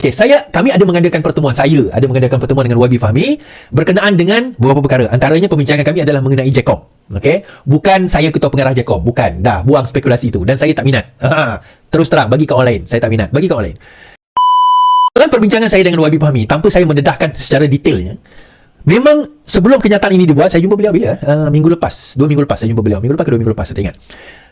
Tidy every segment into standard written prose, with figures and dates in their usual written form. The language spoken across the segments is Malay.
Okey, kami ada mengadakan pertemuan. Saya ada mengadakan pertemuan dengan YB Fahmi berkenaan dengan beberapa perkara. Antaranya pembincangan kami adalah mengenai Jecom. Okey, bukan saya ketua pengarah Jecom, bukan. Dah, buang spekulasi itu dan saya tak minat. Terus terang bagi kawan lain, saya tak minat. Bagi kawan lain. Dalam perbincangan saya dengan YB Fahmi, tanpa saya mendedahkan secara detailnya, memang sebelum kenyataan ini dibuat, saya jumpa beliau bila? Minggu lepas, 2 minggu lepas saya jumpa beliau. Minggu lepas ke 2 minggu lepas, saya tak ingat.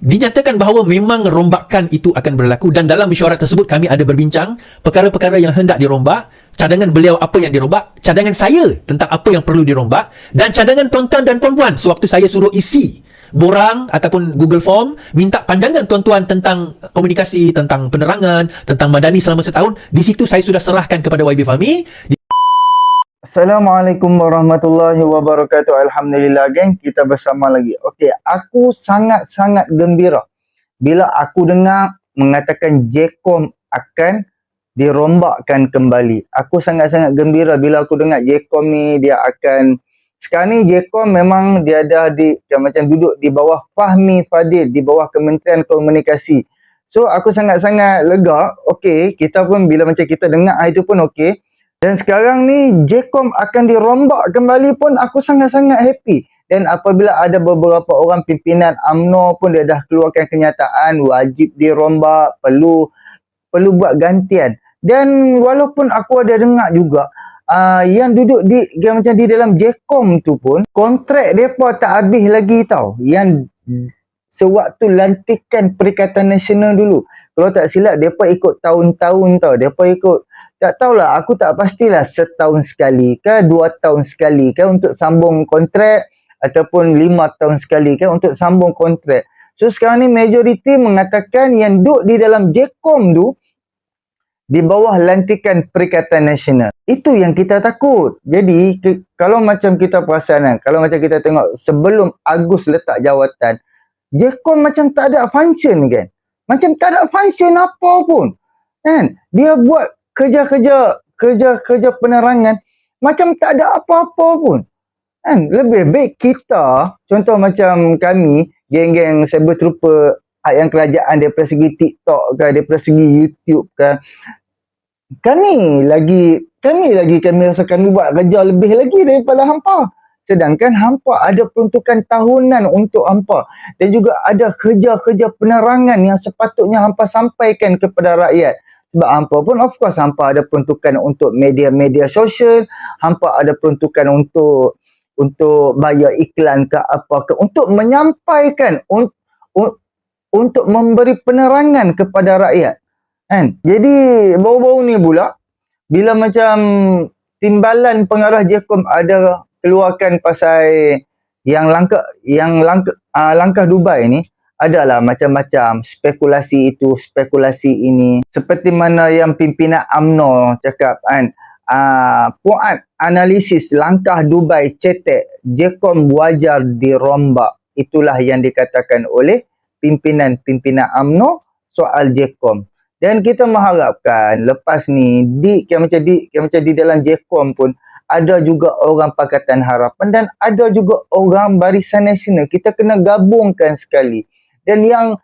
Dinyatakan bahawa memang rombakan itu akan berlaku dan dalam mesyuarat tersebut kami ada berbincang perkara-perkara yang hendak dirombak, cadangan beliau apa yang dirombak, cadangan saya tentang apa yang perlu dirombak dan cadangan tuan-tuan dan puan-puan sewaktu saya suruh isi borang ataupun Google Form minta pandangan tuan-tuan tentang komunikasi, tentang penerangan, tentang madani selama setahun. Di situ saya sudah serahkan kepada YB Fahmi. Assalamualaikum warahmatullahi wabarakatuh. Alhamdulillah geng, kita bersama lagi. Okey, aku sangat-sangat gembira bila aku dengar mengatakan Jecom akan dirombakkan kembali. Aku sangat-sangat gembira bila aku dengar Jecom ni dia akan, sekarang ni Jecom memang dia ada macam duduk di bawah Fahmi Fadil, di bawah Kementerian Komunikasi. So aku sangat-sangat lega. Okey, kita pun bila macam kita dengar itu pun okey. Dan sekarang ni Jecom akan dirombak kembali pun aku sangat-sangat happy. Dan apabila ada beberapa orang pimpinan UMNO pun dia dah keluarkan kenyataan wajib dirombak, perlu buat gantian. Dan walaupun aku ada dengar juga yang duduk macam di dalam Jecom tu pun kontrak depa tak habis lagi tau. Yang sewaktu lantikan Perikatan Nasional dulu. Kalau tak silap depa ikut tahun-tahun tau. Depa ikut, tak tahulah, aku tak pastilah setahun sekali ke, 2 tahun sekali ke untuk sambung kontrak ataupun 5 tahun sekali ke untuk sambung kontrak. So sekarang ni majoriti mengatakan yang duduk di dalam Jecom tu di bawah lantikan Perikatan Nasional. Itu yang kita takut. Jadi kalau macam kita perasan, kalau macam kita tengok sebelum Agus letak jawatan, Jecom macam tak ada function kan. Macam tak ada function apa pun. Kan? Dia buat kerja penerangan macam tak ada apa-apa pun. Kan? Lebih baik kita, contoh macam kami, geng-geng cyber trooper yang kerajaan daripada segi TikTok ke, daripada segi YouTube ke, kami rasakan buat kerja lebih lagi daripada hampa. Sedangkan hampa ada peruntukan tahunan untuk hampa dan juga ada kerja-kerja penerangan yang sepatutnya hampa sampaikan kepada rakyat. Sebab hampa pun of course hampa ada peruntukan untuk media-media sosial, hampa ada peruntukan untuk bayar iklan ke apa ke, untuk menyampaikan, untuk memberi penerangan kepada rakyat. Kan? Jadi baru-baru ni pula bila macam timbalan pengarah Jecom ada keluarkan pasal yang langkah Dubai ni, adalah macam-macam spekulasi itu, spekulasi ini. Seperti mana yang pimpinan UMNO cakap kan, puat analisis langkah Dubai cetek, Jecom wajar dirombak. Itulah yang dikatakan oleh pimpinan UMNO soal Jecom. Dan kita mengharapkan lepas ni macam di dalam Jecom pun ada juga orang Pakatan Harapan dan ada juga orang Barisan Nasional. Kita kena gabungkan sekali. Dan yang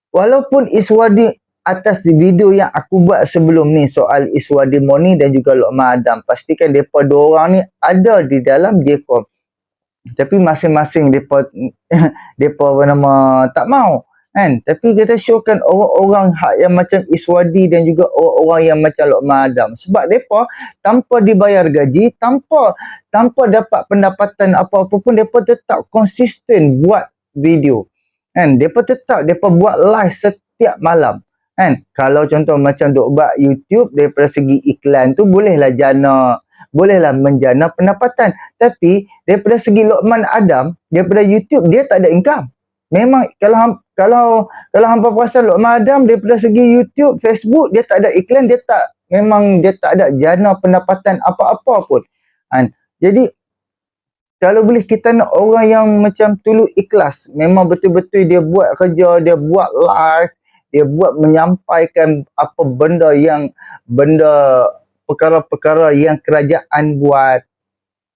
walaupun Iswadi atas video yang aku buat sebelum ni soal Iswadi Moni dan juga Lokman Adam, pastikan mereka dua orang ni ada di dalam Jecom. Tapi masing-masing mereka tak mau. Kan? Tapi kita showkan orang-orang yang macam Iswadi dan juga orang-orang yang macam Lokman Adam. Sebab mereka tanpa dibayar gaji, tanpa dapat pendapatan apa-apa pun, mereka tetap konsisten buat video. Kan? Mereka buat live setiap malam. Kan? Kalau contoh macam duk buat YouTube, daripada segi iklan tu bolehlah menjana pendapatan. Tapi daripada segi Lokman Adam, daripada YouTube dia tak ada income. Memang kalau hampa perasan Lokman Adam daripada segi YouTube, Facebook dia tak ada iklan, dia tak ada jana pendapatan apa-apa pun. Kan? Jadi kalau boleh kita nak orang yang macam tulus ikhlas, memang betul-betul dia buat kerja, dia buat live, dia buat menyampaikan apa perkara-perkara yang kerajaan buat.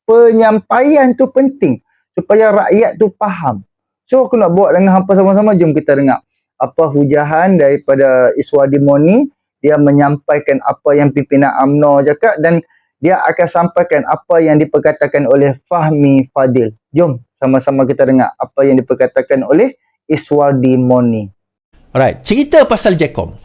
Penyampaian tu penting supaya rakyat tu faham. So aku nak buat dengan hampa sama-sama, jom kita dengar apa hujahan daripada Iswadi Moni dia menyampaikan apa yang pimpinan UMNO cakap dan dia akan sampaikan apa yang diperkatakan oleh Fahmi Fadil. Jom sama-sama kita dengar apa yang diperkatakan oleh Iswardi Moni. Alright, cerita pasal Jecom.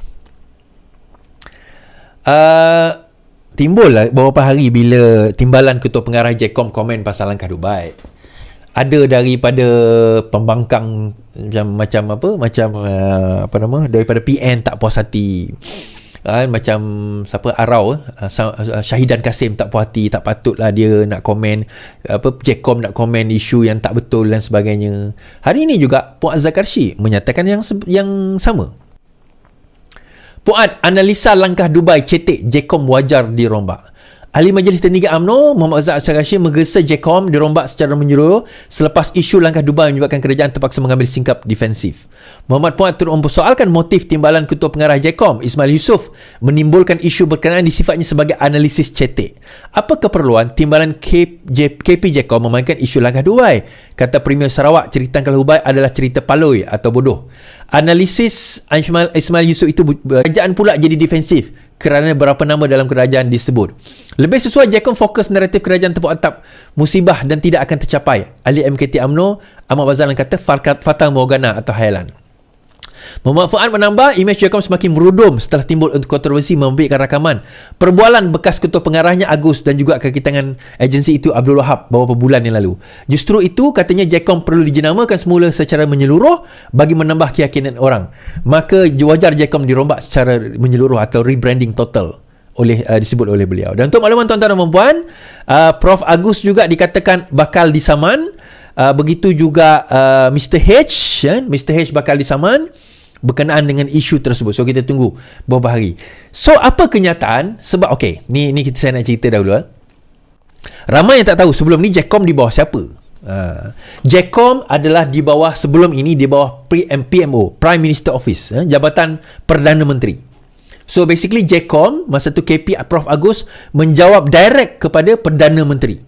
Timbul lah beberapa hari bila timbalan ketua pengarah Jecom komen pasal langkah Dubai. Ada daripada pembangkang daripada PN tak puas hati. Macam siapa Arau, Syahidan Kasim tak puas hati, tak patutlah dia nak komen Jecom nak komen isu yang tak betul dan sebagainya. Hari ini juga Puan Zakarshi menyatakan yang sama. Puan analisa langkah Dubai cetek Jecom wajar dirombak. Ahli Majlis Tinggi UMNO Muhammad Azhar Syarashi menggesa Jecom dirombak secara menyeluruh selepas isu langkah Dubai menyebabkan kerajaan terpaksa mengambil sikap defensif. Muhammad Puan turut mempersoalkan motif timbalan ketua pengarah Jecom Ismail Yusof menimbulkan isu berkenaan disifatnya sebagai analisis cetek. Apa keperluan timbalan KP Jecom memainkan isu langkah Dubai? Kata Premier Sarawak, cerita langkah Dubai adalah cerita paloi atau bodoh. Analisis Ismail Yusof itu kerajaan pula jadi defensif kerana berapa nama dalam kerajaan disebut. Lebih sesuai Jecom fokus naratif kerajaan tepuk atap musibah dan tidak akan tercapai. Ahli MKT UMNO Ahmad Bazalan kata Fata Morgana atau hayalan. Muhammad Fuad menambah, imej Jecom semakin merudum setelah timbul kontroversi membabitkan rakaman perbualan bekas ketua pengarahnya Agus dan juga kaki tangan agensi itu Abdul Wahab beberapa bulan yang lalu. Justru itu katanya Jecom perlu dijenamakan semula secara menyeluruh bagi menambah keyakinan orang. Maka wajar Jecom dirombak secara menyeluruh atau rebranding total disebut oleh beliau. Dan untuk makluman tuan-tuan dan puan, Prof Agus juga dikatakan bakal disaman. Begitu juga Mr H, Mr H bakal disaman berkenaan dengan isu tersebut. So kita tunggu beberapa hari. So apa kenyataan? Sebab ni saya nak cerita dahulu. Ramai yang tak tahu sebelum ni Jecom di bawah siapa? Jecom adalah di bawah sebelum ini di bawah PMO, Prime Minister Office, Jabatan Perdana Menteri. So basically Jecom masa tu KP Prof Agus menjawab direct kepada Perdana Menteri.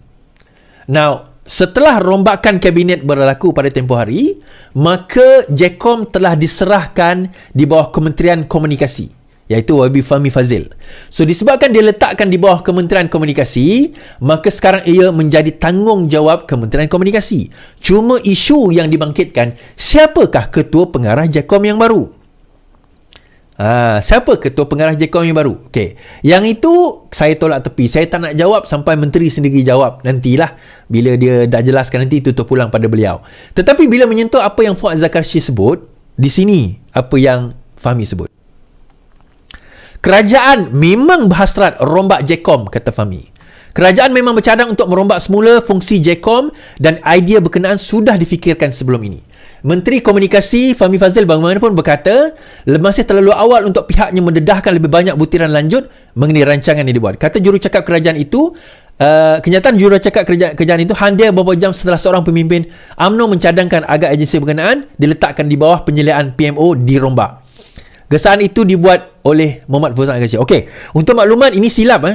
Now setelah rombakan kabinet berlaku pada tempoh hari, maka Jecom telah diserahkan di bawah Kementerian Komunikasi, iaitu YB Fahmi Fazil. So disebabkan dia letakkan di bawah Kementerian Komunikasi, maka sekarang ia menjadi tanggungjawab Kementerian Komunikasi. Cuma isu yang dibangkitkan, siapakah ketua pengarah Jecom yang baru? Siapa ketua pengarah Jecom yang baru? Yang itu saya tolak tepi. Saya tak nak jawab sampai menteri sendiri jawab. Nantilah bila dia dah jelaskan, nanti tutup pulang pada beliau. Tetapi bila menyentuh apa yang Fuad Zakarshi sebut, di sini apa yang Fahmi sebut. Kerajaan memang berhasrat rombak Jecom, kata Fahmi. Kerajaan memang bercadang untuk merombak semula fungsi Jecom dan idea berkenaan sudah difikirkan sebelum ini. Menteri Komunikasi Fahmi Fazil bagaimanapun berkata masih terlalu awal untuk pihaknya mendedahkan lebih banyak butiran lanjut mengenai rancangan yang dibuat. Kata jurucakap kerajaan itu, kenyataan jurucakap kerajaan itu hadir beberapa jam setelah seorang pemimpin UMNO mencadangkan agar agensi berkenaan diletakkan di bawah penyeliaan PMO dirombak. Gesaan itu dibuat oleh Muhammad Fauzan Al-Khashi. Untuk makluman ini silap.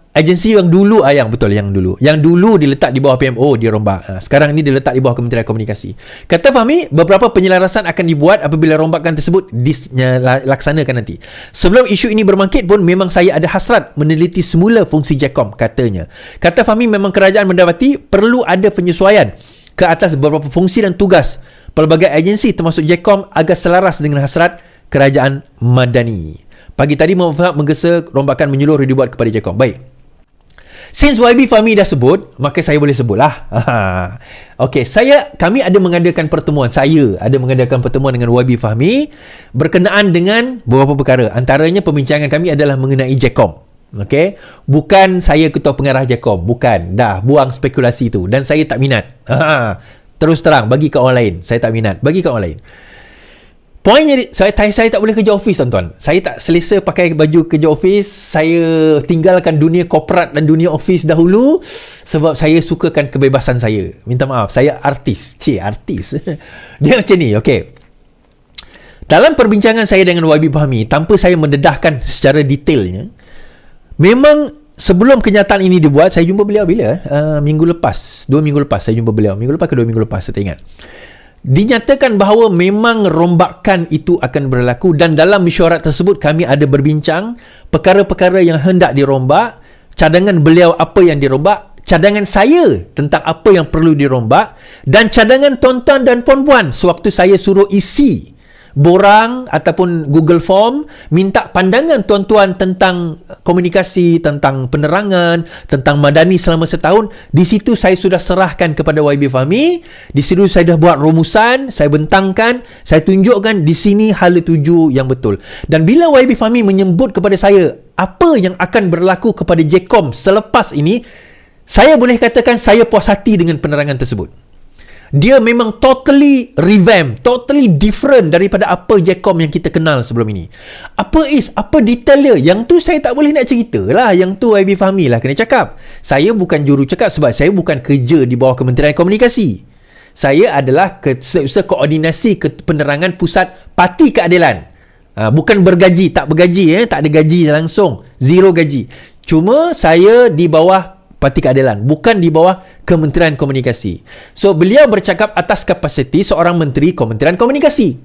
Agensi yang dulu yang dulu diletak di bawah PMO dirombak. Sekarang ini diletak di bawah Kementerian Komunikasi. Kata Fahmi, beberapa penyelarasan akan dibuat apabila rombakan tersebut dilaksanakan nanti. Sebelum isu ini berbangkit pun memang saya ada hasrat meneliti semula fungsi Jecom, katanya. Kata Fahmi, memang kerajaan mendapati perlu ada penyesuaian ke atas beberapa fungsi dan tugas pelbagai agensi termasuk Jecom agar selaras dengan hasrat kerajaan madani. Pagi tadi Muhammad menggesa rombakan menyeluruh dibuat kepada Jecom. Baik. Since YB Fahmi dah sebut, maka saya boleh sebutlah. Kami ada mengadakan pertemuan. Saya ada mengadakan pertemuan dengan YB Fahmi berkenaan dengan beberapa perkara. Antaranya perbincangan kami adalah mengenai Jecom. Bukan saya ketua pengarah Jecom. Bukan. Dah buang spekulasi tu. Dan saya tak minat. Terus terang, bagi ke orang lain. Saya tak minat. Bagi ke orang lain. Poinnya, saya tak boleh kerja office, tuan-tuan. Saya tak selesa pakai baju kerja office. Saya tinggalkan dunia korporat dan dunia office dahulu sebab saya sukakan kebebasan saya. Minta maaf, saya artis. Artis. Dia macam ni, Dalam perbincangan saya dengan YB Fahmi, tanpa saya mendedahkan secara detailnya, memang sebelum kenyataan ini dibuat, saya jumpa beliau bila? Minggu lepas. 2 minggu lepas saya jumpa beliau. Minggu lepas ke 2 minggu lepas, saya tak ingat. Dinyatakan bahawa memang rombakan itu akan berlaku, dan dalam mesyuarat tersebut kami ada berbincang perkara-perkara yang hendak dirombak, cadangan beliau apa yang dirombak, cadangan saya tentang apa yang perlu dirombak, dan cadangan tuan-tuan dan puan-puan sewaktu saya suruh isi borang ataupun Google Form minta pandangan tuan-tuan tentang komunikasi, tentang penerangan, tentang madani selama setahun. Di situ saya sudah serahkan kepada YB Fahmi, di situ saya dah buat rumusan, saya bentangkan, saya tunjukkan di sini hala tuju yang betul. Dan bila YB Fahmi menyebut kepada saya apa yang akan berlaku kepada JECOM selepas ini, saya boleh katakan saya puas hati dengan penerangan tersebut. Dia memang totally revamp, totally different daripada apa JECOM yang kita kenal sebelum ini. Apa detail dia? Yang tu saya tak boleh nak cerita lah. Yang tu YB Fahmi lah kena cakap. Saya bukan juru cakap sebab saya bukan kerja di bawah Kementerian Komunikasi. Saya adalah Setiausaha Koordinasi Penerangan Pusat Parti Keadilan. Bukan bergaji, tak bergaji, tak ada gaji langsung. Zero gaji. Cuma saya di bawah Parti Keadilan, bukan di bawah Kementerian Komunikasi. So, beliau bercakap atas kapasiti seorang menteri Kementerian Komunikasi.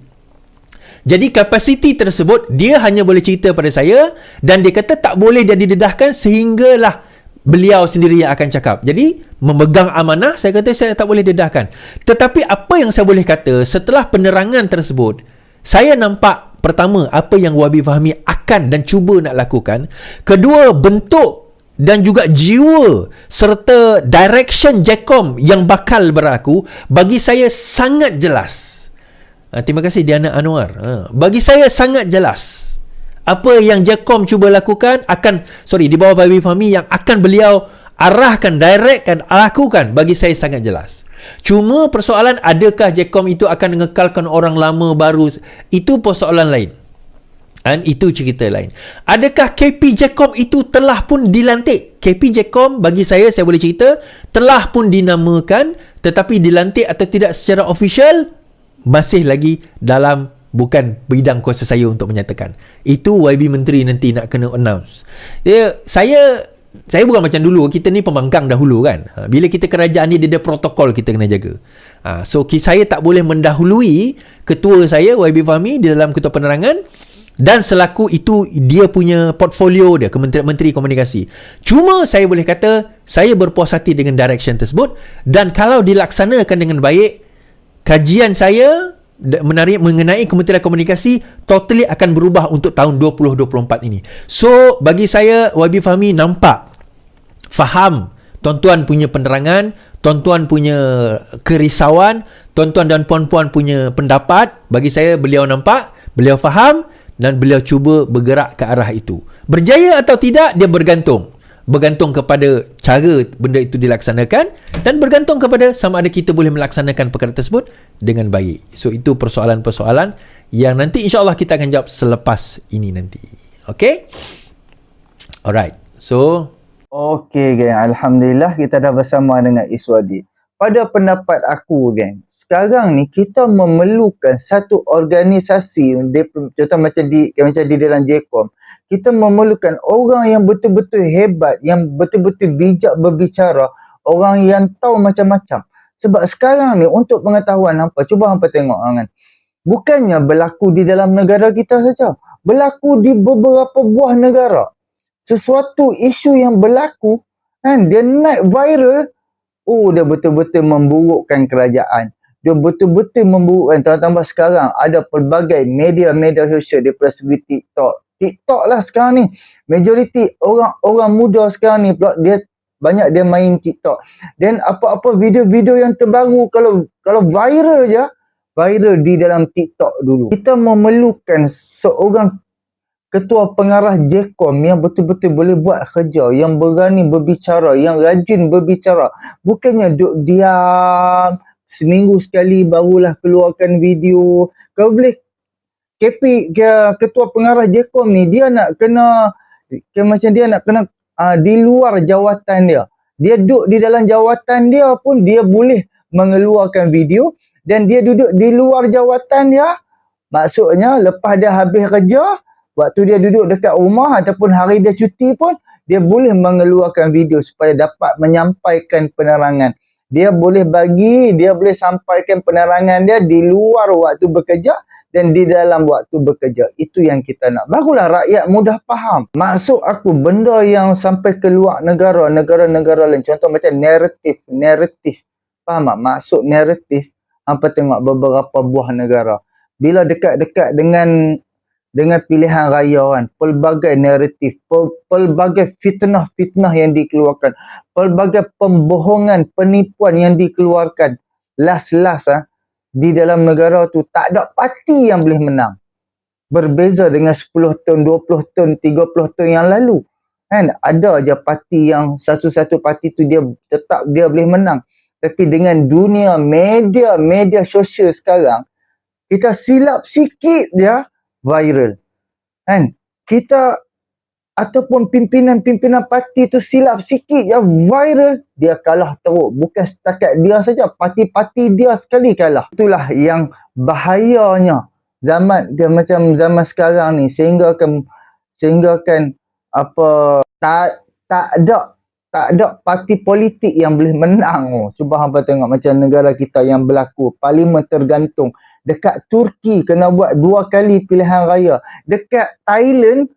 Jadi, kapasiti tersebut, dia hanya boleh cerita pada saya, dan dia kata tak boleh dia didedahkan sehinggalah beliau sendiri yang akan cakap. Jadi, memegang amanah, saya kata saya tak boleh dedahkan. Tetapi, apa yang saya boleh kata, setelah penerangan tersebut, saya nampak, pertama, apa yang YB Fahmi akan dan cuba nak lakukan. Kedua, bentuk dan juga jiwa serta direction JECOM yang bakal berlaku bagi saya sangat jelas. Terima kasih Diana Anwar. Bagi saya sangat jelas apa yang JECOM cuba lakukan di bawah YB Fahmi yang akan beliau arahkan, directkan, lakukan, bagi saya sangat jelas. Cuma persoalan, adakah JECOM itu akan mengekalkan orang lama baru, itu persoalan lain. Dan itu cerita lain. Adakah KP JECOM itu telah pun dilantik? KP JECOM bagi saya boleh cerita, telah pun dinamakan, tetapi dilantik atau tidak secara official, masih lagi dalam, bukan bidang kuasa saya untuk menyatakan. Itu YB Menteri nanti nak kena announce. Saya bukan macam dulu, kita ni pembangkang dahulu kan. Bila kita kerajaan ni, dia ada protokol kita kena jaga. So, saya tak boleh mendahului ketua saya, YB Fahmi, di dalam Ketua Penerangan. Dan selaku itu dia punya portfolio dia, Menteri Komunikasi. Cuma saya boleh kata saya berpuas hati dengan direction tersebut, dan kalau dilaksanakan dengan baik, kajian saya mengenai Kementerian Komunikasi totally akan berubah untuk tahun 2024 ini. So bagi saya, YB Fahmi nampak, faham tuan-tuan punya penerangan, tuan-tuan punya kerisauan, tuan-tuan dan puan-puan punya pendapat. Bagi saya beliau nampak, beliau faham, dan beliau cuba bergerak ke arah itu. Berjaya atau tidak, dia bergantung kepada cara benda itu dilaksanakan, dan bergantung kepada sama ada kita boleh melaksanakan perkara tersebut dengan baik. So itu persoalan-persoalan yang nanti insyaAllah kita akan jawab selepas ini nanti. Okay? Alright. So Okey geng, Alhamdulillah kita dah bersama dengan Iswadi. Pada pendapat aku geng, sekarang ni kita memerlukan satu organisasi, contoh macam di dalam JECOM, kita memerlukan orang yang betul-betul hebat, yang betul-betul bijak berbicara, orang yang tahu macam-macam. Sebab sekarang ni untuk pengetahuan hampa, cuba hampa tengok kan, bukannya berlaku di dalam negara kita saja, berlaku di beberapa buah negara. Sesuatu isu yang berlaku kan, dia naik viral, dia betul-betul memburukkan kerajaan. Dia betul-betul memburukkan. Tambah sekarang ada pelbagai media-media sosial daripada segi TikTok lah sekarang ni. Majoriti orang muda sekarang ni pula dia main TikTok. Dan apa-apa video-video yang terbaru kalau viral je, viral di dalam TikTok dulu. Kita memerlukan seorang ketua pengarah JECOM yang betul-betul boleh buat kerja, yang berani berbicara, yang rajin berbicara. Bukannya duduk diam, seminggu sekali barulah keluarkan video. Kalau boleh, ketua pengarah JECOM ni, dia nak kena, macam dia nak kena di luar jawatan dia. Dia duduk di dalam jawatan dia pun, dia boleh mengeluarkan video, dan dia duduk di luar jawatan dia. Maksudnya, lepas dia habis kerja, waktu dia duduk dekat rumah ataupun hari dia cuti pun, dia boleh mengeluarkan video supaya dapat menyampaikan penerangan. dia boleh sampaikan penerangan dia di luar waktu bekerja dan di dalam waktu bekerja. Itu yang kita nak. Barulah rakyat mudah faham. Maksud aku, benda yang sampai keluar negara-negara lain. Contoh macam naratif. Faham tak? Maksud naratif, hampa tengok beberapa buah negara. Bila dekat-dekat dengan pilihan raya kan, pelbagai naratif, pelbagai fitnah yang dikeluarkan, pelbagai pembohongan, penipuan yang dikeluarkan. Last di dalam negara tu tak ada parti yang boleh menang. Berbeza dengan 10 tahun, 20 tahun, 30 tahun yang lalu. Kan? Ada aja parti yang satu-satu parti tu dia tetap dia boleh menang. Tapi dengan dunia media sosial sekarang, kita silap sikit dia viral. Kan? Kita ataupun pimpinan parti tu silap sikit je viral, dia kalah teruk. Bukan setakat dia saja, parti-parti dia sekali kalah. Itulah yang bahayanya macam zaman sekarang ni, sehingga kan apa, tak ada parti politik yang boleh menang. Cuba hampa tengok macam negara kita yang berlaku, parlimen tergantung. Dekat Turki kena buat 2 kali pilihan raya. Dekat Thailand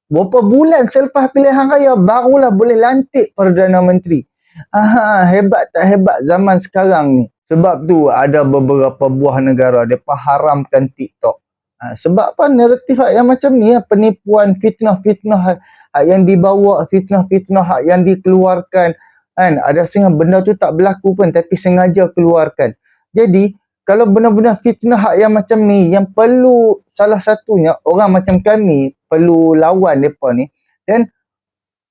berapa bulan selepas pilihan raya barulah boleh lantik Perdana Menteri. Hebat tak hebat zaman sekarang ni. Sebab tu ada beberapa buah negara mereka haramkan TikTok. Sebab apa? Naratif yang macam ni, penipuan, fitnah yang dibawa, fitnah yang dikeluarkan. Kan? Ada setengah benda tu tak berlaku pun tapi sengaja keluarkan. Jadi kalau benar-benar fitnah yang macam ni, yang perlu salah satunya orang macam kami perlu lawan mereka ni, dan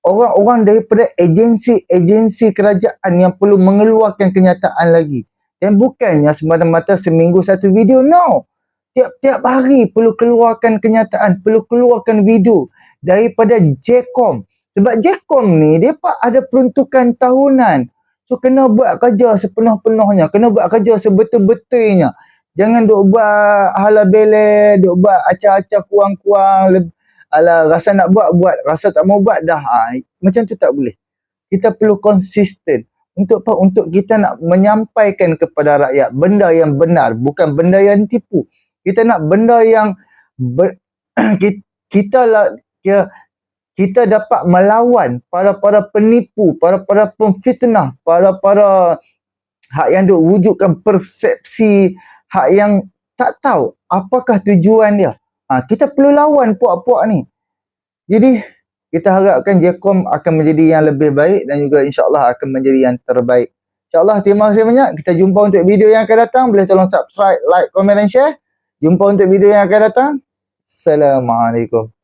orang-orang daripada agensi kerajaan yang perlu mengeluarkan kenyataan lagi. Dan bukannya semata-mata seminggu satu video, no. Tiap-tiap hari perlu keluarkan kenyataan, perlu keluarkan video daripada JECOM. Sebab JECOM ni dia ada peruntukan tahunan. So kena buat kerja sepenuh-penuhnya, kena buat kerja sebetul-betulnya. Jangan duk buat hala bele, duk buat acah-acah kurang-kurang, rasa nak buat, rasa tak mau buat dah. Macam tu tak boleh. Kita perlu konsisten. Untuk apa? Untuk kita nak menyampaikan kepada rakyat benda yang benar, bukan benda yang tipu. Kita nak benda yang kita dapat melawan para penipu, para pemfitnah, para hak yang duk wujudkan persepsi, hak yang tak tahu apakah tujuan dia. Kita perlu lawan puak-puak ni. Jadi kita harapkan JECOM akan menjadi yang lebih baik dan juga insya-Allah akan menjadi yang terbaik. InsyaAllah, terima kasih banyak. Kita jumpa untuk video yang akan datang. Boleh tolong subscribe, like, komen dan share. Jumpa untuk video yang akan datang. Assalamualaikum.